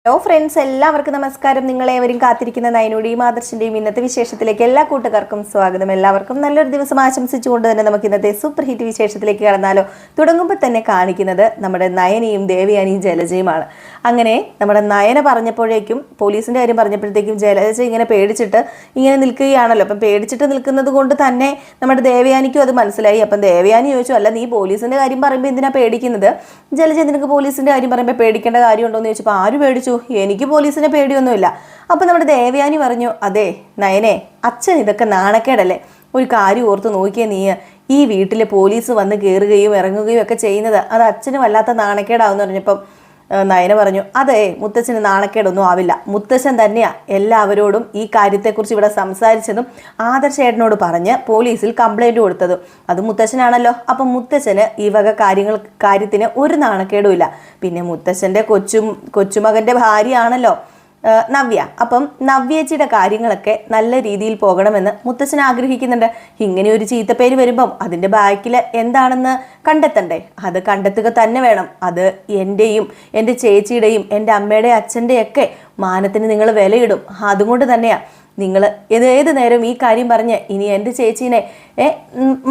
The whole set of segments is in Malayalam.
ഹലോ ഫ്രണ്ട്സ്, എല്ലാവർക്കും നമസ്കാരം. നിങ്ങളേവരും കാത്തിരിക്കുന്ന നയനയുടെയും ആദർശിന്റെയും ഇന്നത്തെ വിശേഷത്തിലേക്ക് എല്ലാ കൂട്ടുകാർക്കും സ്വാഗതം. എല്ലാവർക്കും നല്ലൊരു ദിവസം ആശംസിച്ചുകൊണ്ട് തന്നെ നമുക്ക് ഇന്നത്തെ സൂപ്പർ ഹിറ്റ് വിശേഷത്തിലേക്ക് കടന്നാലോ. തുടങ്ങുമ്പോൾ തന്നെ കാണിക്കുന്നത് നമ്മുടെ നയനയും ദേവയാനിയും ജലജയുമാണ്. അങ്ങനെ നമ്മുടെ നയന പറഞ്ഞപ്പോഴേക്കും, പോലീസിന്റെ കാര്യം പറഞ്ഞപ്പോഴത്തേക്കും ജലജ ഇങ്ങനെ പേടിച്ചിട്ട് ഇങ്ങനെ നിൽക്കുകയാണല്ലോ. അപ്പം പേടിച്ചിട്ട് നിൽക്കുന്നത് കൊണ്ട് തന്നെ നമ്മുടെ ദേവയാനിക്കും അത് മനസ്സിലായി. അപ്പം ദേവയാനി ചോദിച്ചു, അല്ല നീ പോലീസിന്റെ കാര്യം പറയുമ്പോൾ എന്തിനാ പേടിക്കുന്നത്? ജലജ, നിനക്ക് പോലീസിന്റെ കാര്യം പറയുമ്പോൾ പേടിക്കേണ്ട കാര്യമുണ്ടോ എന്ന് ചോദിച്ചപ്പോൾ ആര് പേടിച്ചു? എനിക്ക് പോലീസിനെ പേടിയൊന്നുമില്ല. അപ്പൊ നമ്മുടെ ദേവയാനി പറഞ്ഞു, അതെ നയനെ, അച്ഛൻ ഇതൊക്കെ നാണക്കേടല്ലേ. ഒരു കാര്യം ഓർത്ത് നോക്കിയേ, നീ ഈ വീട്ടിലെ പോലീസ് വന്ന് കയറുകയും ഇറങ്ങുകയും ഒക്കെ ചെയ്യുന്നത് അത് അച്ഛന് വല്ലാത്ത നാണക്കേടാവെന്ന് പറഞ്ഞപ്പം നയന പറഞ്ഞു, അതെ മുത്തച്ഛന് നാണക്കേടൊന്നും ആവില്ല. മുത്തച്ഛൻ തന്നെയാ എല്ലാവരോടും ഈ കാര്യത്തെക്കുറിച്ച് ഇവിടെ സംസാരിച്ചതും ആദർശേട്ടനോട് പറഞ്ഞ് പോലീസിൽ കംപ്ലൈന്റ് കൊടുത്തതും അത് മുത്തച്ഛനാണല്ലോ. അപ്പം മുത്തച്ഛന് ഈ വക കാര്യത്തിന് ഒരു നാണക്കേടും ഇല്ല. പിന്നെ മുത്തച്ഛൻ്റെ കൊച്ചുമകൻ്റെ ഭാര്യയാണല്ലോ നവ്യ. അപ്പം നവ്യേച്ചിയുടെ കാര്യങ്ങളൊക്കെ നല്ല രീതിയിൽ പോകണമെന്ന് മുത്തച്ഛൻ ആഗ്രഹിക്കുന്നുണ്ട്. ഇങ്ങനെ ഒരു ചീത്തപ്പേര് വരുമ്പം അതിൻ്റെ ബാക്കിൽ എന്താണെന്ന് കണ്ടെത്തണ്ടേ? അത് കണ്ടെത്തുക തന്നെ വേണം. അത് എൻ്റെയും എൻ്റെ ചേച്ചിയുടെയും എൻ്റെ അമ്മയുടെ അച്ഛൻ്റെയൊക്കെ മാനത്തിന് നിങ്ങൾ വിലയിടും. അതുകൊണ്ട് തന്നെയാണ് നിങ്ങൾ ഏത് നേരം ഈ കാര്യം പറഞ്ഞ് ഇനി എൻ്റെ ചേച്ചീനെ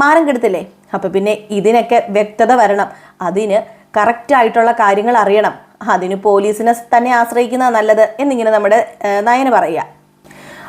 മാനം കെടുത്തില്ലേ? അപ്പം പിന്നെ ഇതിനൊക്കെ വ്യക്തത വരണം. അതിന് കറക്റ്റായിട്ടുള്ള കാര്യങ്ങൾ അറിയണം. അതിന് പോലീസിനെ തന്നെ ആശ്രയിക്കുന്ന നല്ലത് എന്നിങ്ങനെ നമ്മുടെ നയന പറയുക.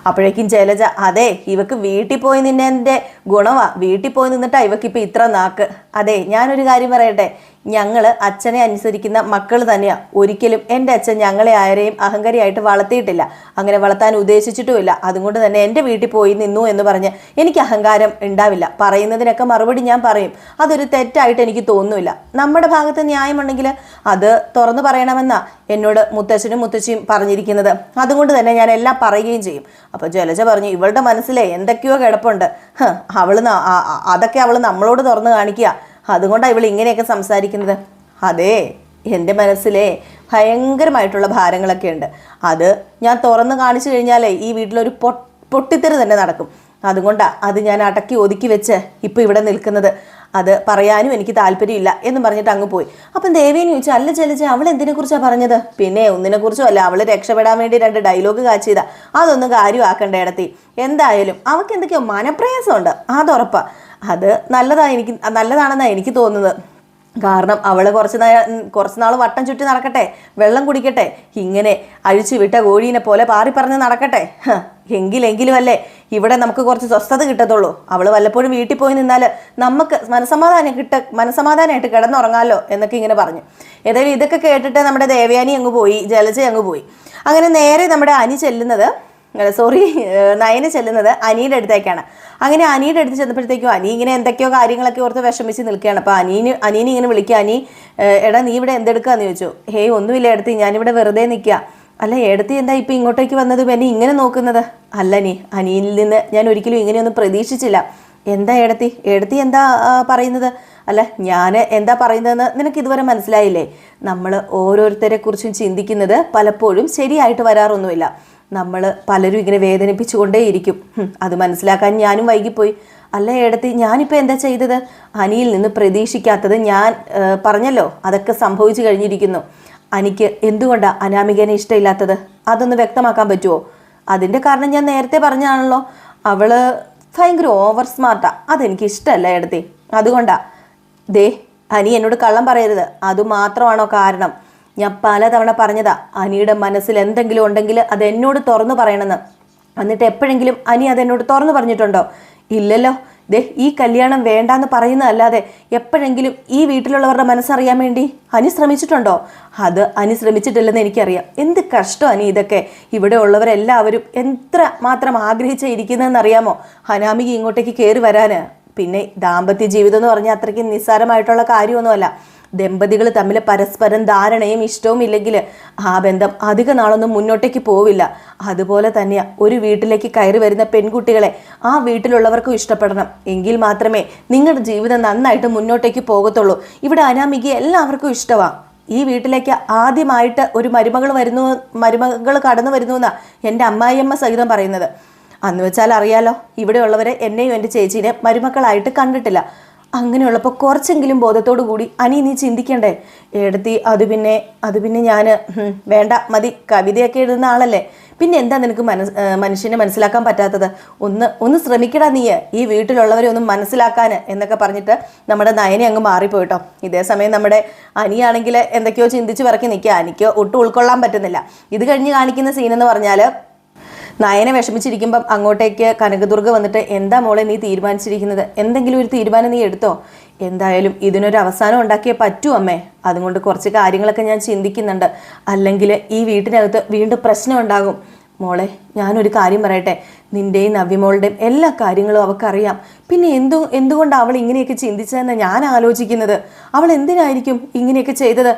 അപ്പോഴേക്കും ജലജ, അതെ ഇവക്ക് വീട്ടിൽ പോയി നിന്നെ ഗുണവാ. വീട്ടിൽ പോയി നിന്നിട്ടാ ഇവക്കിപ്പോൾ ഇത്ര നാക്ക്. അതെ ഞാനൊരു കാര്യം പറയട്ടെ, ഞങ്ങൾ അച്ഛനെ അനുസരിക്കുന്ന മക്കൾ തന്നെയാണ്. ഒരിക്കലും എൻ്റെ അച്ഛൻ ഞങ്ങളെ ആരെയും അഹങ്കാരിയായിട്ട് വളർത്തിയിട്ടില്ല, അങ്ങനെ വളർത്താൻ ഉദ്ദേശിച്ചിട്ടുമില്ല. അതുകൊണ്ട് തന്നെ എൻ്റെ വീട്ടിൽ പോയി നിന്നു എന്ന് പറഞ്ഞ് എനിക്ക് അഹങ്കാരം ഉണ്ടാവില്ല. പറയുന്നതിനൊക്കെ മറുപടി ഞാൻ പറയും. അതൊരു തെറ്റായിട്ട് എനിക്ക് തോന്നുന്നില്ല. നമ്മുടെ ഭാഗത്ത് ന്യായമുണ്ടെങ്കിൽ അത് തുറന്നു പറയണമെന്നാ എന്നോട് മുത്തച്ഛനും മുത്തച്ഛിയും പറഞ്ഞിരിക്കുന്നത്. അതുകൊണ്ട് തന്നെ ഞാൻ എല്ലാം പറയുകയും ചെയ്യും. അപ്പോൾ ജലജ പറഞ്ഞു, ഇവളുടെ മനസ്സിലെ എന്തൊക്കെയോ കിടപ്പുണ്ട്. അതൊക്കെ അവൾ നമ്മളോട് തുറന്നു കാണിക്കുക. അതുകൊണ്ടാണ് ഇവൾ ഇങ്ങനെയൊക്കെ സംസാരിക്കുന്നത്. അതെ, എൻ്റെ മനസ്സിലെ ഭയങ്കരമായിട്ടുള്ള ഭാരങ്ങളൊക്കെ ഉണ്ട്. അത് ഞാൻ തുറന്ന് കാണിച്ചു കഴിഞ്ഞാലേ ഈ വീട്ടിലൊരു പൊട്ടിത്തെറി തന്നെ നടക്കും. അതുകൊണ്ടാണ് അത് ഞാൻ അടക്കി ഒതുക്കി വെച്ച് ഇപ്പോൾ ഇവിടെ നിൽക്കുന്നത്. അത് പറയാനും എനിക്ക് താല്പര്യമില്ല എന്ന് പറഞ്ഞിട്ട് അങ്ങ് പോയി. അപ്പം ദേവേനി ചോദിച്ചു, അല്ല ജലജ, അവൾ എന്തിനെക്കുറിച്ചാണ് പറഞ്ഞത്? പിന്നെ ഒന്നിനെക്കുറിച്ചും അല്ല, അവൾ രക്ഷപ്പെടാൻ വേണ്ടി 2 ഡയലോഗ് കാച്ചിയതാ. അതൊന്നും കാര്യമാക്കണ്ട ഇടത്തി. എന്തായാലും അവൾക്ക് എന്തൊക്കെയോ മനപ്രയാസമുണ്ട്, അതുറപ്പാ. അത് നല്ലതാണെന്നാണ് എനിക്ക് തോന്നുന്നത്. കാരണം അവൾ കുറച്ച് നാൾ വട്ടം ചുറ്റി നടക്കട്ടെ, വെള്ളം കുടിക്കട്ടെ, ഇങ്ങനെ അഴിച്ചു വിട്ട കോഴീനെ പോലെ പാറി പറഞ്ഞ് നടക്കട്ടെ. എങ്കിലും അല്ലേ ഇവിടെ നമുക്ക് കുറച്ച് സ്വസ്ഥത കിട്ടത്തുള്ളൂ. അവൾ വല്ലപ്പോഴും വീട്ടിൽ പോയി നിന്നാൽ നമുക്ക് മനസമാധാനമായിട്ട് കിടന്നുറങ്ങാമല്ലോ എന്നൊക്കെ ഇങ്ങനെ പറഞ്ഞു. ഏതായാലും ഇതൊക്കെ കേട്ടിട്ട് നമ്മുടെ ദേവയാനി അങ്ങ് പോയി, ജലജ അങ്ങ് പോയി. അങ്ങനെ നേരെ നമ്മുടെ നയന ചെല്ലുന്നത് അനിയുടെ അടുത്തേക്കാണ്. അങ്ങനെ അനിയുടെ അടുത്ത് ചെന്നപ്പോഴത്തേക്കും അനി ഇങ്ങനെ എന്തൊക്കെയോ കാര്യങ്ങളൊക്കെ ഓർത്ത് വിഷമിച്ച് നിൽക്കുകയാണ്. അപ്പോൾ അനീനെ ഇങ്ങനെ വിളിക്കുക, അനി എടാ നീ ഇവിടെ എന്തെടുക്കാന്ന് ചോദിച്ചു. ഹേയ് ഒന്നുമില്ല ഏടത്തി, ഞാനിവിടെ വെറുതെ നിൽക്കുക. അല്ല ഏടത്തി എന്താ ഇപ്പം ഇങ്ങോട്ടേക്ക് വന്നത്, എന്നെ ഇങ്ങനെ നോക്കുന്നത്? അല്ല അനിയിൽ നിന്ന് ഞാൻ ഒരിക്കലും ഇങ്ങനെയൊന്നും പ്രതീക്ഷിച്ചില്ല. എന്താ ഏടത്തി എന്താ പറയുന്നത്? അല്ല ഞാൻ എന്താ പറയുന്നതെന്ന് നിനക്ക് ഇതുവരെ മനസ്സിലായില്ലേ? നമ്മൾ ഓരോരുത്തരെ കുറിച്ചും ചിന്തിക്കുന്നത് പലപ്പോഴും ശരിയായിട്ട് വരാറൊന്നുമില്ല. നമ്മൾ പലരും ഇങ്ങനെ വേദനിപ്പിച്ചുകൊണ്ടേയിരിക്കും. അത് മനസ്സിലാക്കാൻ ഞാനും വൈകിപ്പോയി. അല്ല ഏടത്തി, ഞാനിപ്പോൾ എന്താ ചെയ്തത്? അനിയിൽ നിന്ന് പ്രതീക്ഷിക്കാത്തത് ഞാൻ പറഞ്ഞല്ലോ, അതൊക്കെ സംഭവിച്ചു കഴിഞ്ഞിരിക്കുന്നു. എനിക്ക് എന്തുകൊണ്ടാണ് അനാമികനെ ഇഷ്ടമില്ലാത്തത്? അതൊന്ന് വ്യക്തമാക്കാൻ പറ്റുമോ? അതിൻ്റെ കാരണം ഞാൻ നേരത്തെ പറഞ്ഞാണല്ലോ, അവൾ ഭയങ്കര ഓവർ സ്മാർട്ടാ. അതെനിക്ക് ഇഷ്ടമല്ല ഏടത്തി. അതുകൊണ്ടാ. അനി എന്നോട് കള്ളം പറയരുത്. അതുമാത്രമാണോ കാരണം? ഞാൻ പലതവണ പറഞ്ഞതാ, അനിയുടെ മനസ്സിൽ എന്തെങ്കിലും ഉണ്ടെങ്കിൽ അത് എന്നോട് തുറന്നു പറയണമെന്ന്. എന്നിട്ട് എപ്പോഴെങ്കിലും അനി അതെന്നോട് തുറന്നു പറഞ്ഞിട്ടുണ്ടോ? ഇല്ലല്ലോ. ഈ കല്യാണം വേണ്ടാന്ന് പറയുന്നതല്ലാതെ എപ്പോഴെങ്കിലും ഈ വീട്ടിലുള്ളവരുടെ മനസ്സറിയാൻ വേണ്ടി അനി ശ്രമിച്ചിട്ടുണ്ടോ? അത് അനി ശ്രമിച്ചിട്ടില്ലെന്ന് എനിക്കറിയാം. എന്ത് കഷ്ടം അനി ഇതൊക്കെ. ഇവിടെ ഉള്ളവരെല്ലാവരും എത്ര മാത്രം ആഗ്രഹിച്ചിരിക്കുന്നതെന്നറിയാമോ അനാമിക ഇങ്ങോട്ടേക്ക് കയറി വരാന്? പിന്നെ ദാമ്പത്യ ജീവിതം എന്ന് പറഞ്ഞാൽ അത്രയ്ക്ക് നിസ്സാരമായിട്ടുള്ള കാര്യമൊന്നുമല്ല. ദമ്പതികൾ തമ്മിൽ പരസ്പരം ധാരണയും ഇഷ്ടവും ഇല്ലെങ്കിൽ ആ ബന്ധം അധിക നാളൊന്നും മുന്നോട്ടേക്ക് പോവില്ല. അതുപോലെ തന്നെയാ ഒരു വീട്ടിലേക്ക് കയറി വരുന്ന പെൺകുട്ടികളെ ആ വീട്ടിലുള്ളവർക്കും ഇഷ്ടപ്പെടണം. എങ്കിൽ മാത്രമേ നിങ്ങളുടെ ജീവിതം നന്നായിട്ട് മുന്നോട്ടേക്ക് പോകത്തുള്ളൂ. ഇവിടെ അനാമിക എല്ലാവർക്കും ഇഷ്ടമാണ്. ഈ വീട്ടിലേക്ക് ആദ്യമായിട്ട് ഒരു മരുമകൾ കടന്നു വരുന്നു എന്നാ എൻ്റെ അമ്മായിയമ്മ സഹിതം പറയുന്നത്. അന്ന് വെച്ചാൽ അറിയാലോ, ഇവിടെ ഉള്ളവരെ എന്നെയും എൻ്റെ ചേച്ചീനെ മരുമക്കളായിട്ട് കണ്ടിട്ടില്ല. അങ്ങനെയുള്ളപ്പോൾ കുറച്ചെങ്കിലും ബോധത്തോടു കൂടി നീ ചിന്തിക്കണ്ടേ ഏടത്തി? അത് പിന്നെ ഞാൻ വേണ്ട മതി, കവിതയൊക്കെ എഴുതുന്ന ആളല്ലേ, പിന്നെ എന്താ നിനക്ക് മനുഷ്യനെ മനസ്സിലാക്കാൻ പറ്റാത്തത്? ഒന്ന് ശ്രമിക്കടാ നീ ഈ വീട്ടിലുള്ളവരെ ഒന്ന് മനസ്സിലാക്കാൻ എന്നൊക്കെ പറഞ്ഞിട്ട് നമ്മുടെ നയനെ അങ്ങ് മാറിപ്പോയിട്ടോ. ഇതേ സമയം നമ്മുടെ അനിയാണെങ്കിൽ എന്തൊക്കെയോ ചിന്തിച്ച് പറക്കി നിൽക്കുക. എനിക്ക് ഒട്ടും ഉൾക്കൊള്ളാൻ പറ്റുന്നില്ല. ഇത് കഴിഞ്ഞ് കാണിക്കുന്ന സീനെന്ന് പറഞ്ഞാൽ നയനെ വിഷമിച്ചിരിക്കുമ്പം അങ്ങോട്ടേക്ക് കനകദുർഗ വന്നിട്ട്, എന്താ മോളെ നീ തീരുമാനിച്ചിരിക്കുന്നത്? എന്തെങ്കിലും ഒരു തീരുമാനം നീ എടുത്തോ? എന്തായാലും ഇതിനൊരു അവസാനം ഉണ്ടാക്കിയേ പറ്റൂ അമ്മേ. അതുകൊണ്ട് കുറച്ച് കാര്യങ്ങളൊക്കെ ഞാൻ ചിന്തിക്കുന്നുണ്ട്, അല്ലെങ്കിൽ ഈ വീട്ടിനകത്ത് വീണ്ടും പ്രശ്നം ഉണ്ടാകും. മോളെ ഞാനൊരു കാര്യം പറയട്ടെ, നിൻ്റെയും നവ്യമോളുടെയും എല്ലാ കാര്യങ്ങളും അവൾക്കറിയാം. പിന്നെ എന്തുകൊണ്ട് അവൾ ഇങ്ങനെയൊക്കെ ചിന്തിച്ചതെന്ന് ഞാൻ ആലോചിക്കുന്നത്. അവൾ എന്തിനായിരിക്കും ഇങ്ങനെയൊക്കെ ചെയ്തത്?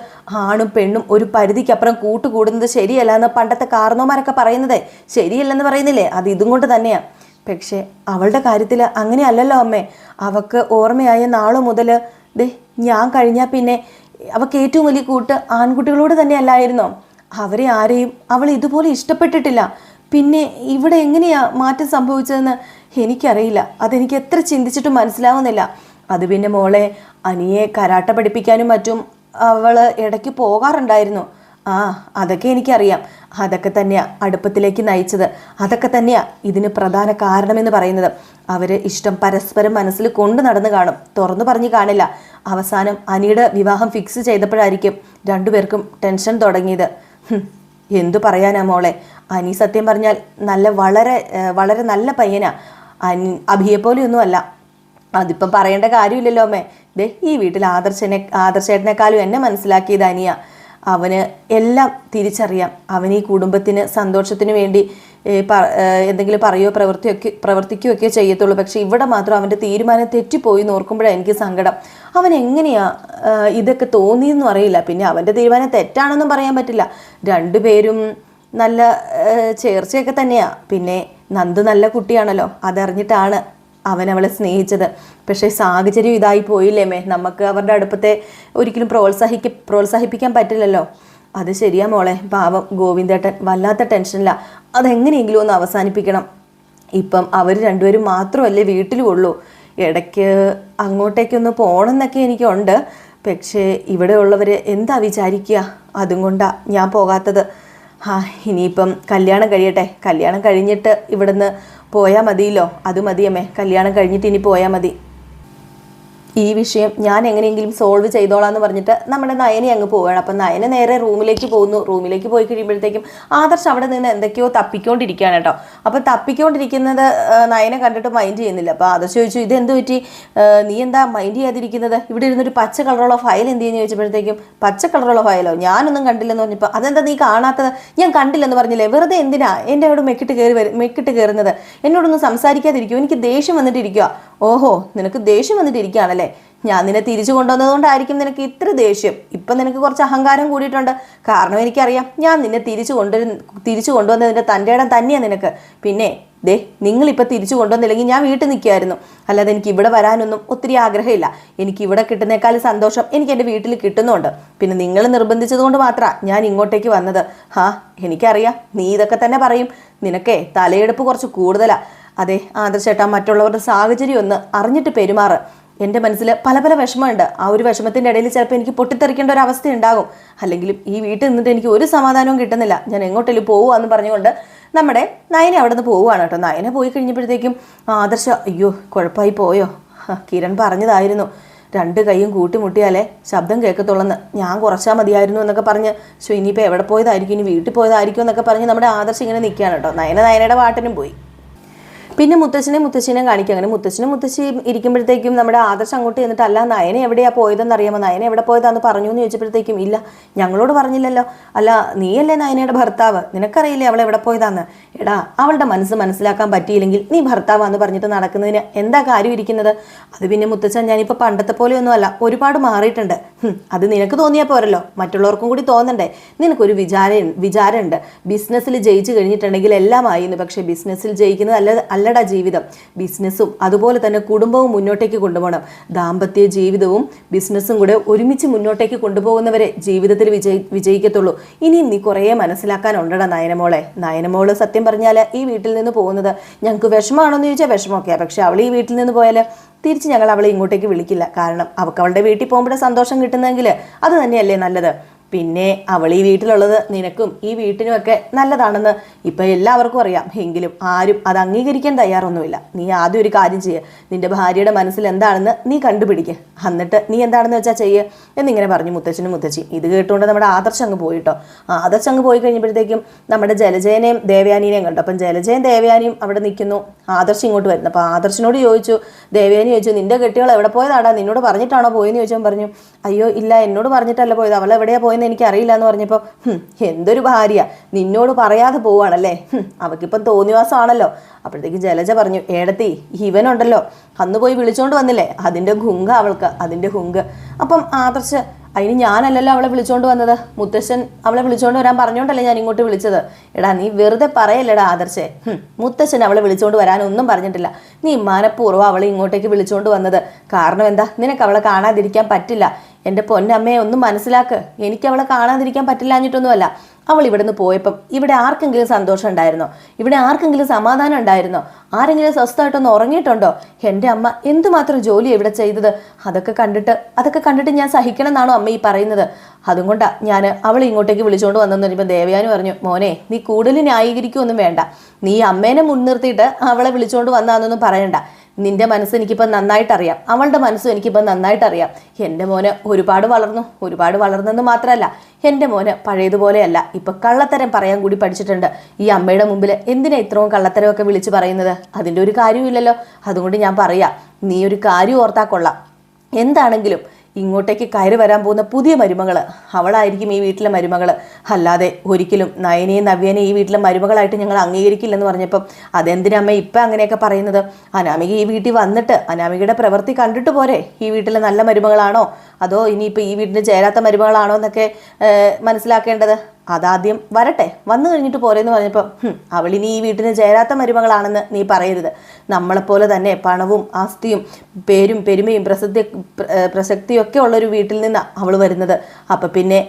ആണും പെണ്ണും ഒരു പരിധിക്കപ്പുറം കൂട്ടുകൂടുന്നത് ശരിയല്ല എന്ന് പണ്ടത്തെ കാരണവന്മാരൊക്കെ പറയുന്നതേ ശരിയല്ലെന്ന് പറയുന്നില്ലേ, അത് ഇതും കൊണ്ട് തന്നെയാണ്. പക്ഷേ അവളുടെ കാര്യത്തിൽ അങ്ങനെയല്ലല്ലോ അമ്മേ. അവൾക്ക് ഓർമ്മയായ നാളു മുതൽ ഞാൻ കഴിഞ്ഞാൽ പിന്നെ അവൾക്ക് ഏറ്റവും വലിയ കൂട്ട് ആൺകുട്ടികളോട് തന്നെ അല്ലായിരുന്നോ? അവരെ ആരെയും അവൾ ഇതുപോലെ ഇഷ്ടപ്പെട്ടിട്ടില്ല. പിന്നെ ഇവിടെ എങ്ങനെയാ മാറ്റം സംഭവിച്ചതെന്ന് എനിക്കറിയില്ല. അതെനിക്ക് എത്ര ചിന്തിച്ചിട്ടും മനസ്സിലാവുന്നില്ല. അത് പിന്നെ മോളെ അനിയെ കരാട്ട പഠിപ്പിക്കാനും മറ്റും അവൾ ഇടയ്ക്ക് പോകാറുണ്ടായിരുന്നു. അതൊക്കെ എനിക്കറിയാം. അതൊക്കെ തന്നെയാണ് അടുപ്പത്തിലേക്ക് നയിച്ചത്. അതൊക്കെ തന്നെയാണ് ഇതിന് പ്രധാന കാരണമെന്ന് പറയുന്നത്. അവർ ഇഷ്ടം പരസ്പരം മനസ്സിൽ കൊണ്ടു നടന്നു കാണും, തുറന്നു പറഞ്ഞു കാണില്ല. അവസാനം അനിയുടെ വിവാഹം ഫിക്സ് ചെയ്തപ്പോഴായിരിക്കും രണ്ടുപേർക്കും ടെൻഷൻ തുടങ്ങിയത്. എന്തു പറയാനാ മോളെ, അനി സത്യം പറഞ്ഞാൽ വളരെ വളരെ നല്ല പയ്യനാ. അഭിയെപ്പോലെയൊന്നും അല്ല. അതിപ്പം പറയേണ്ട കാര്യമില്ലല്ലോ അമ്മേ. ഈ വീട്ടിൽ ആദർശേട്ടനേക്കാളും എന്നെ മനസ്സിലാക്കിയത് അനിയ. അവന് എല്ലാം തിരിച്ചറിയാം. അവൻ ഈ കുടുംബത്തിന് സന്തോഷത്തിന് വേണ്ടി എന്തെങ്കിലും പറയുകയോ പ്രവർത്തിക്കുകയൊക്കെ ചെയ്യത്തുള്ളൂ. പക്ഷെ ഇവിടെ മാത്രം അവൻ്റെ തീരുമാനം തെറ്റിപ്പോയി എന്ന് ഓർക്കുമ്പോഴാണ് എനിക്ക് സങ്കടം. അവൻ എങ്ങനെയാ ഇതൊക്കെ തോന്നിയെന്നും അറിയില്ല. പിന്നെ അവൻ്റെ തീരുമാനം തെറ്റാണെന്നും പറയാൻ പറ്റില്ല. രണ്ടുപേരും നല്ല ചേർച്ചയൊക്കെ തന്നെയാണ്. പിന്നെ നന്ദു നല്ല കുട്ടിയാണല്ലോ, അതറിഞ്ഞിട്ടാണ് അവൻ അവളെ സ്നേഹിച്ചത്. പക്ഷേ സാഹചര്യം ഇതായി പോയില്ലേമേ. നമുക്ക് അവരുടെ അടുപ്പത്തെ ഒരിക്കലും പ്രോത്സാഹിപ്പിക്കാൻ പറ്റില്ലല്ലോ. അത് ശരിയാ മോളെ. പാവം ഗോവിന്ദേട്ടൻ വല്ലാത്ത ടെൻഷനില്ല. അതെങ്ങനെയെങ്കിലും ഒന്ന് അവസാനിപ്പിക്കണം. ഇപ്പം അവർ രണ്ടുപേരും മാത്രമല്ലേ വീട്ടിലും ഉള്ളൂ. ഇടയ്ക്ക് അങ്ങോട്ടേക്കൊന്ന് പോകണമെന്നൊക്കെ എനിക്കുണ്ട്. പക്ഷേ ഇവിടെ ഉള്ളവർ എന്താ വിചാരിക്കുക? അതും കൊണ്ടാണ് ഞാൻ പോകാത്തത്. ഇനിയിപ്പം കല്യാണം കഴിയട്ടെ. കല്യാണം കഴിഞ്ഞിട്ട് ഇവിടുന്ന് പോയാൽ മതിയല്ലോ. അത് മതിയമ്മേ, കല്യാണം കഴിഞ്ഞിട്ട് ഇനി പോയാൽ മതി. ഈ വിഷയം ഞാൻ എങ്ങനെയെങ്കിലും സോൾവ് ചെയ്തോളാം എന്ന് പറഞ്ഞിട്ട് നമ്മുടെ നയനെ അങ്ങ് പോവുകയാണ്. അപ്പം നയനെ നേരെ റൂമിലേക്ക് പോകുന്നു. റൂമിലേക്ക് പോയി കഴിയുമ്പോഴത്തേക്കും ആദർശ് അവിടെ നിന്ന് എന്തൊക്കെയോ തപ്പിക്കൊണ്ടിരിക്കുകയാണ് കേട്ടോ. അപ്പം തപ്പിക്കൊണ്ടിരിക്കുന്നത് നയനെ കണ്ടിട്ട് മൈൻഡ് ചെയ്യുന്നില്ല. അപ്പോൾ ആദർശ് ചോദിച്ചു, ഇതെന്ത് പറ്റി, നീ എന്താ മൈൻഡ് ചെയ്യാതിരിക്കുന്നത്? ഇവിടെ ഇരുന്നൊരു പച്ച കളറുള്ള ഫയൽ എന്ത് ചെയ്യുന്നു ചോദിച്ചപ്പോഴത്തേക്കും, പച്ച കളറുള്ള ഫയലോ? ഞാനൊന്നും കണ്ടില്ലെന്ന് പറഞ്ഞപ്പോൾ, അതെന്താ നീ കാണാത്തത്? ഞാൻ കണ്ടില്ലെന്ന് പറഞ്ഞില്ലേ, വെറുതെ എന്തിനാ എൻ്റെ അവിടെ മെക്കിട്ട് കയറുന്നത്? എന്നോടൊന്നും സംസാരിക്കാതിരിക്കുമോ? എനിക്ക് ദേഷ്യം വന്നിട്ടിരിക്കുക. ഓഹോ, നിനക്ക് ദേഷ്യം വന്നിട്ടിരിക്കുകയാണല്ലേ. ഞാൻ നിന്നെ തിരിച്ചു കൊണ്ടുവന്നതുകൊണ്ടായിരിക്കും നിനക്ക് ഇത്ര ദേഷ്യം. ഇപ്പം നിനക്ക് കുറച്ച് അഹങ്കാരം കൂടിയിട്ടുണ്ട്. കാരണം എനിക്കറിയാം, ഞാൻ നിന്നെ തിരിച്ചു കൊണ്ടുവന്നതിൻ്റെ തൻ്റെ ഇടം തന്നെയാണ് നിനക്ക്. പിന്നെ നിങ്ങളിപ്പോൾ തിരിച്ചു കൊണ്ടുവന്നില്ലെങ്കിൽ ഞാൻ വീട്ടിൽ നിൽക്കുമായിരുന്നു. അല്ലാതെ എനിക്ക് ഇവിടെ വരാനൊന്നും ഒത്തിരി ആഗ്രഹമില്ല. എനിക്ക് ഇവിടെ കിട്ടുന്നേക്കാൾ സന്തോഷം എനിക്ക് എൻ്റെ വീട്ടിൽ കിട്ടുന്നുണ്ട്. പിന്നെ നിങ്ങൾ നിർബന്ധിച്ചത് കൊണ്ട് മാത്രമാണ് ഞാൻ ഇങ്ങോട്ടേക്ക് വന്നത്. എനിക്കറിയാം നീ ഇതൊക്കെ തന്നെ പറയും. നിനക്കേ തലയെടുപ്പ് കുറച്ച് കൂടുതലാണ്. അതെ ആദർശേട്ടാ, മറ്റുള്ളവരുടെ സാഹചര്യം ഒന്ന് അറിഞ്ഞിട്ട് പെരുമാറ്. എൻ്റെ മനസ്സിൽ പല പല വിഷമമുണ്ട്. ആ ഒരു വിഷമത്തിൻ്റെ ഇടയിൽ ചിലപ്പോൾ എനിക്ക് പൊട്ടിത്തെറിക്കേണ്ട ഒരു അവസ്ഥ ഉണ്ടാകും. അല്ലെങ്കിലും ഈ വീട്ടിൽ നിന്നിട്ട് എനിക്ക് ഒരു സമാധാനവും കിട്ടുന്നില്ല. ഞാൻ എങ്ങോട്ടെങ്കിലും പോവുകയെന്ന് പറഞ്ഞുകൊണ്ട് നമ്മുടെ നയനെ അവിടെ നിന്ന് പോവുകയാണ് കേട്ടോ. നയനെ പോയി കഴിഞ്ഞപ്പോഴത്തേക്കും ആദർശ, അയ്യോ കുഴപ്പമായി പോയോ? കിരൺ പറഞ്ഞതായിരുന്നു, 2 കൈയും കൂട്ടിമുട്ടിയാലേ ശബ്ദം കേൾക്കത്തുള്ളെന്ന്. ഞാൻ കുറച്ചാൽ മതിയായിരുന്നു എന്നൊക്കെ പറഞ്ഞ് ഇനിയിപ്പോൾ എവിടെ പോയതായിരിക്കും, ഇനി വീട്ടിൽ പോയതായിരിക്കും എന്നൊക്കെ പറഞ്ഞ് നമ്മുടെ ആദർശ് ഇങ്ങനെ നിൽക്കുകയാണ് കേട്ടോ. നയനയുടെ പാട്ടിനും പോയി. പിന്നെ മുത്തച്ഛനെ കാണിക്കും. അങ്ങനെ മുത്തശ്ശി ഇരിക്കുമ്പോഴത്തേക്കും നമ്മുടെ ആദർശ് അങ്ങോട്ട് ചെന്നിട്ട്, അല്ല നയനെ എവിടെയാണ് പോയതെന്ന് അറിയാമോ? നയനെ എവിടെ പോയതാന്ന് പറഞ്ഞു എന്ന് ചോദിച്ചപ്പോഴത്തേക്കും, ഇല്ല ഞങ്ങളോട് പറഞ്ഞില്ലല്ലോ. അല്ല നീയല്ലേ നയനയുടെ ഭർത്താവ്, നിനക്കറിയില്ലേ അവൾ എവിടെ പോയതാന്ന്? എടാ, അവളുടെ മനസ്സ് മനസ്സിലാക്കാൻ പറ്റിയില്ലെങ്കിൽ നീ ഭർത്താവാന്ന് പറഞ്ഞിട്ട് നടക്കുന്നതിന് എന്താ കാര്യം ഇരിക്കുന്നത്? അത് പിന്നെ മുത്തച്ഛൻ, ഞാനിപ്പോൾ പണ്ടത്തെ പോലെയൊന്നും അല്ല, ഒരുപാട് മാറിയിട്ടുണ്ട്. അത് നിനക്ക് തോന്നിയാൽ പോരല്ലോ, മറ്റുള്ളവർക്കും കൂടി തോന്നണ്ടേ? നിനക്കൊരു വിചാരമുണ്ട്. ബിസിനസ്സിൽ ജയിച്ചു കഴിഞ്ഞിട്ടുണ്ടെങ്കിൽ എല്ലാം ആയിരുന്നു. പക്ഷേ ബിസിനസ്സിൽ ജയിക്കുന്നത് അല്ലടാ ജീവിതം. ബിസിനസ്സും അതുപോലെ തന്നെ കുടുംബവും മുന്നോട്ടേക്ക് കൊണ്ടുപോകണം. ദാമ്പത്യ ജീവിതവും ബിസിനസ്സും കൂടെ ഒരുമിച്ച് മുന്നോട്ടേക്ക് കൊണ്ടുപോകുന്നവരെ ജീവിതത്തിൽ വിജയിക്കത്തുള്ളൂ. ഇനിയും നീ കുറേ മനസ്സിലാക്കാനുണ്ടടാ നയനമോളെ. നയനമോള് സത്യം പറഞ്ഞാൽ ഈ വീട്ടിൽ നിന്ന് പോകുന്നത് ഞങ്ങൾക്ക് വിഷമമാണോന്ന് ചോദിച്ചാൽ വിഷമമൊക്കെയാണ്. പക്ഷെ അവൾ ഈ വീട്ടിൽ നിന്ന് പോയാൽ തിരിച്ച് ഞങ്ങൾ അവളെ ഇങ്ങോട്ടേക്ക് വിളിക്കില്ല. കാരണം അവൾക്ക് അവളുടെ വീട്ടിൽ പോകുമ്പോഴേ സന്തോഷം കിട്ടുന്നെങ്കിൽ അത് തന്നെയല്ലേ നല്ലത്. പിന്നെ അവൾ ഈ വീട്ടിലുള്ളത് നിനക്കും ഈ വീട്ടിനുമൊക്കെ നല്ലതാണെന്ന് ഇപ്പം എല്ലാവർക്കും അറിയാം. എങ്കിലും ആരും അത് അംഗീകരിക്കാൻ തയ്യാറൊന്നുമില്ല. നീ ആദ്യം ഒരു കാര്യം ചെയ്യുക, നിന്റെ ഭാര്യയുടെ മനസ്സിൽ എന്താണെന്ന് നീ കണ്ടുപിടിക്കുക, എന്നിട്ട് നീ എന്താണെന്ന് വെച്ചാൽ ചെയ്യുക എന്നിങ്ങനെ പറഞ്ഞു മുത്തച്ഛനും മുത്തച്ഛി. ഇത് കേട്ടുകൊണ്ട് നമ്മുടെ ആദർശ് അങ്ങ് പോയിട്ടോ. ആദർശ് അങ്ങ് പോയി കഴിഞ്ഞപ്പോഴത്തേക്കും നമ്മുടെ ജലജയനെയും ദേവയാനിനെയും കണ്ടു. അപ്പം ജലജയും ദേവയാനിയും അവിടെ നിൽക്കുന്നു. ആദർശ് ഇങ്ങോട്ട് വരുന്നു. അപ്പോൾ ആദർശിനോട് ചോദിച്ചു, ദേവയാനി ചോദിച്ചു, നിന്റെ കെട്ടികൾ എവിടെ പോയതാടാ, നിന്നോട് പറഞ്ഞിട്ടാണോ പോയെന്ന് ചോദിച്ചാൽ പറഞ്ഞു, അയ്യോ ഇല്ല, എന്നോട് പറഞ്ഞിട്ടല്ല പോയത്, അവൾ എവിടെയാണ് പോയെന്ന് എനിക്കറിയില്ല എന്ന് പറഞ്ഞപ്പോൾ, എന്തൊരു ഭാര്യ, നിന്നോട് പറയാതെ പോവാണല്ലേ, അവക്കിപ്പം തോന്നിവാസമാണല്ലോ. അപ്പോഴത്തേക്ക് ജലജ പറഞ്ഞു, ഏടത്തി ഇവനുണ്ടല്ലോ അന്ന് പോയി വിളിച്ചോണ്ട് വന്നില്ലേ, അതിൻ്റെ ഹുങ്ക അവൾക്ക്, അതിൻ്റെ ഹുങ്ക്. അപ്പം ആദർശ്, അതിന് ഞാനല്ലല്ലോ അവളെ വിളിച്ചോണ്ട് വന്നത്, മുത്തശ്ശൻ അവളെ വിളിച്ചോണ്ട് വരാൻ പറഞ്ഞോണ്ടല്ലേ ഞാൻ ഇങ്ങോട്ട് വിളിച്ചത്. എടാ നീ വെറുതെ പറയല്ലേടാ ആദർശേ, മുത്തശ്ശൻ അവളെ വിളിച്ചോണ്ട് വരാനൊന്നും പറഞ്ഞിട്ടില്ല. നീ മനഃപൂർവ്വം അവളെ ഇങ്ങോട്ടേക്ക് വിളിച്ചോണ്ട് വന്നത്. കാരണം എന്താ, നിനക്ക് അവളെ കാണാതിരിക്കാൻ പറ്റില്ല. എൻ്റെ പൊന്നമ്മയെ ഒന്നും മനസ്സിലാക്ക്, എനിക്ക് അവളെ കാണാതിരിക്കാൻ പറ്റില്ലാഞ്ഞിട്ടൊന്നുമല്ല. അവൾ ഇവിടെ നിന്ന് പോയപ്പം ഇവിടെ ആർക്കെങ്കിലും സന്തോഷം ഉണ്ടായിരുന്നോ, ഇവിടെ ആർക്കെങ്കിലും സമാധാനം ഉണ്ടായിരുന്നോ, ആരെങ്കിലും സ്വസ്ഥമായിട്ടൊന്ന് ഉറങ്ങിയിട്ടുണ്ടോ? എൻ്റെ അമ്മ എന്തുമാത്രം ജോലിയാണ് ഇവിടെ ചെയ്തത്. അതൊക്കെ കണ്ടിട്ട് ഞാൻ സഹിക്കണം എന്നാണോ അമ്മ ഈ പറയുന്നത്? അതുകൊണ്ടാണ് ഞാൻ അവളെ ഇങ്ങോട്ടേക്ക് വിളിച്ചുകൊണ്ട് വന്നെന്ന് പറഞ്ഞപ്പോൾ ദേവയാനി പറഞ്ഞു, മോനെ നീ കൂടുതൽ ന്യായീകരിക്കുകയൊന്നും വേണ്ട, നീ അമ്മേനെ മുൻനിർത്തിയിട്ട് അവളെ വിളിച്ചുകൊണ്ട് വന്നാന്നൊന്നും പറയണ്ട. നിന്റെ മനസ്സ് എനിക്കിപ്പം നന്നായിട്ടറിയാം, അവളുടെ മനസ്സും എനിക്കിപ്പം നന്നായിട്ടറിയാം. എൻ്റെ മോന് ഒരുപാട് വളർന്നെന്ന് മാത്രമല്ല, എൻ്റെ മോന് പഴയതുപോലെയല്ല, ഇപ്പം കള്ളത്തരം പറയാൻ കൂടി പഠിച്ചിട്ടുണ്ട്. ഈ അമ്മയുടെ മുമ്പിൽ എന്തിനാ ഇത്രയും കള്ളത്തരമൊക്കെ വിളിച്ച് പറയുന്നത്? അതിൻ്റെ ഒരു കാര്യമില്ലല്ലോ. അതുകൊണ്ട് ഞാൻ പറയാം, നീ ഒരു കാര്യം ഓർത്താൽ കൊള്ളാം. എന്താണെങ്കിലും ഇങ്ങോട്ടേക്ക് കയറി വരാൻ പോകുന്ന പുതിയ മരുമകൾ അവളായിരിക്കും ഈ വീട്ടിലെ മരുമകൾ. അല്ലാതെ ഒരിക്കലും നയനെയും നവ്യനെയും ഈ വീട്ടിലെ മരുമകളായിട്ട് ഞങ്ങൾ അംഗീകരിക്കില്ലെന്ന് പറഞ്ഞപ്പം അതെന്തിനമ്മ ഇപ്പം അങ്ങനെയൊക്കെ പറയുന്നത്? അനാമിക ഈ വീട്ടിൽ വന്നിട്ട് അനാമികയുടെ പ്രവൃത്തി കണ്ടിട്ട് പോരെ ഈ വീട്ടിലെ നല്ല മരുമകളാണോ അതോ ഇനിയിപ്പോൾ ഈ വീട്ടിൽ ചേരാത്ത മരുമകളാണോ എന്നൊക്കെ മനസ്സിലാക്കേണ്ടത്. അതാദ്യം വരട്ടെ, വന്നു കഴിഞ്ഞിട്ട് പോരെന്ന് പറഞ്ഞപ്പോൾ അവളിനി ഈ വീട്ടിന് ചേരാത്ത മരുമകളാണെന്ന് നീ പറയരുത്. നമ്മളെപ്പോലെ തന്നെ പണവും ആസ്തിയും പേരും പെരുമയും പ്രസക്തിയും ഒക്കെ ഉള്ളൊരു വീട്ടിൽ നിന്നാണ് അവൾ വരുന്നത്. അപ്പം പിന്നെ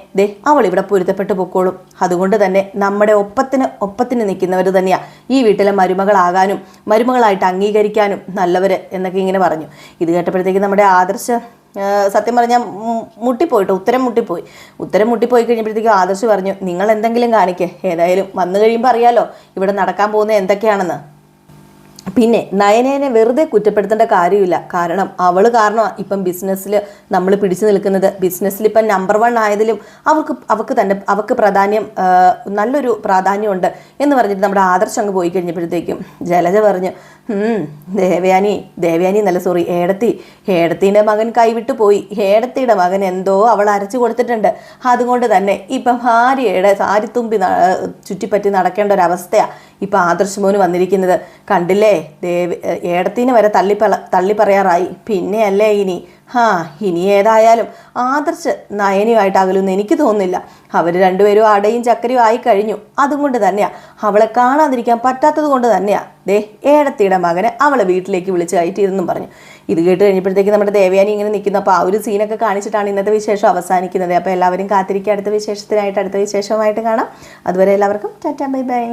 അവൾ ഇവിടെ പൊരുത്തപ്പെട്ട് പൊക്കോളും. അതുകൊണ്ട് തന്നെ നമ്മുടെ ഒപ്പത്തിന് നിൽക്കുന്നവർ തന്നെയാണ് ഈ വീട്ടിലെ മരുമകളാകാനും മരുമകളായിട്ട് അംഗീകരിക്കാനും നല്ലവർ എന്നൊക്കെ ഇങ്ങനെ പറഞ്ഞു. ഇത് കേട്ടപ്പോഴത്തേക്ക് നമ്മുടെ ആദർശ് സത്യം പറഞ്ഞാൽ ഉത്തരം മുട്ടിപ്പോയി കഴിഞ്ഞപ്പോഴത്തേക്കും ആദർശ് പറഞ്ഞു, നിങ്ങൾ എന്തെങ്കിലും കാണിക്കേ, ഏതായാലും വന്നു കഴിയുമ്പോൾ അറിയാലോ ഇവിടെ നടക്കാൻ പോകുന്നത് എന്തൊക്കെയാണെന്ന്. പിന്നെ നയനേനെ വെറുതെ കുറ്റപ്പെടുത്തേണ്ട കാര്യമില്ല. കാരണം അവൾ കാരണം ഇപ്പം ബിസിനസ്സിൽ നമ്മൾ പിടിച്ചു നിൽക്കുന്നത്. ബിസിനസ്സിൽ ഇപ്പം നമ്പർ 1 ആയതിലും അവൾക്ക് പ്രാധാന്യം, നല്ലൊരു പ്രാധാന്യമുണ്ട് എന്ന് പറഞ്ഞിട്ട് നമ്മുടെ ആദർശം അങ്ങ് പോയി കഴിഞ്ഞപ്പോഴത്തേക്കും ജലജ പറഞ്ഞു, ദേവയാനി നല്ല സോറി ഏടത്തീൻ്റെ മകൻ കൈവിട്ടു പോയി. ഏടത്തിയുടെ മകൻ എന്തോ അവൾ അരച്ചു കൊടുത്തിട്ടുണ്ട്. അതുകൊണ്ട് തന്നെ ഇപ്പം ഭാര്യയുടെ സാരിത്തുമ്പി ചുറ്റിപ്പറ്റി നടക്കേണ്ട ഒരവസ്ഥയാണ് ഇപ്പം ആദർശമോന് വന്നിരിക്കുന്നത്. കണ്ടില്ലേ, ഏടത്തീനെ വരെ തള്ളി പറയാറായി. പിന്നെ അല്ലേ ഇനി ഏതായാലും ആദർശ് നയനുമായിട്ട് അകലൊന്നും എനിക്ക് തോന്നുന്നില്ല. അവർ രണ്ടുപേരും അടയും ചക്കരയും ആയി കഴിഞ്ഞു. അതുകൊണ്ട് തന്നെയാണ് അവളെ കാണാതിരിക്കാൻ പറ്റാത്തത് കൊണ്ട് തന്നെയാണ് ഏടത്തിയുടെ മകനെ അവളെ വീട്ടിലേക്ക് വിളിച്ച് കയറ്റിയിരുന്നും പറഞ്ഞു. ഇത് കേട്ട് കഴിഞ്ഞപ്പോഴത്തേക്ക് നമ്മുടെ ദേവയാനി ഇങ്ങനെ നിൽക്കുന്നു. അപ്പോൾ ആ ഒരു സീനൊക്കെ കാണിച്ചിട്ടാണ് ഇന്നത്തെ വിശേഷം അവസാനിക്കുന്നത്. അപ്പോൾ എല്ലാവരും കാത്തിരിക്കുക അടുത്ത വിശേഷത്തിനായിട്ട്. അടുത്ത വിശേഷമായിട്ട് കാണാം. അതുവരെ എല്ലാവർക്കും ടാറ്റാ ബൈ ബൈ.